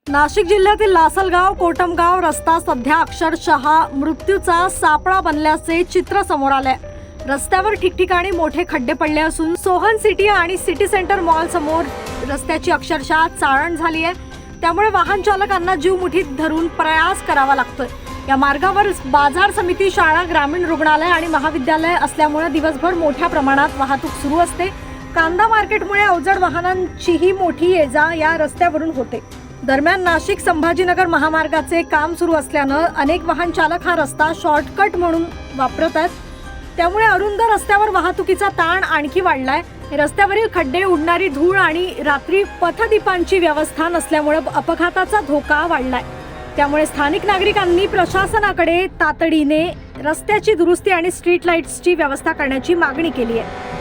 नाशिक जिल्ह्यातील लासलगाव कोटमगाव रस्ता सध्या अक्षरशः मृत्यूचा सापळा बनल्याचे चित्र समोर आले। रस्त्यावर ठिकठिकाणी मोठे खड्डे पडले असून सोहन सिटी आणि सिटी सेंटर मॉल समोर रस्त्याची अक्षरशः चाळण झाली आहे। त्यामुळे वाहन चालकांना जीव मुठीत धरून प्रयास करावा लागतोय। या मार्गावर बाजार समिती, शाळा, ग्रामीण रुग्णालय आणि महाविद्यालय असल्यामुळे दिवसभर मोठ्या प्रमाणात वाहतूक सुरू असते। कांदा मार्केटमुळे अवजड वाहनांचीही मोठी ये-जा या रस्त्यावरून होते। दरम्यान नाशिक संभाजीनगर महामार्गाचे काम सुरू असल्यानं अनेक वाहन चालक हा रस्ता शॉर्टकट म्हणून वापरत आहेत। त्यामुळे अरुंद रस्त्यावर वाहतुकीचा ताण आणखी वाढलाय। रस्त्यावरील खड्डे, उडणारी धूळ आणि रात्री पथदीपांची व्यवस्था नसल्यामुळे अपघाताचा धोका वाढलाय। त्यामुळे स्थानिक नागरिकांनी प्रशासनाकडे तातडीने रस्त्याची दुरुस्ती आणि स्ट्रीट लाईट्सची व्यवस्था करण्याची मागणी केली आहे।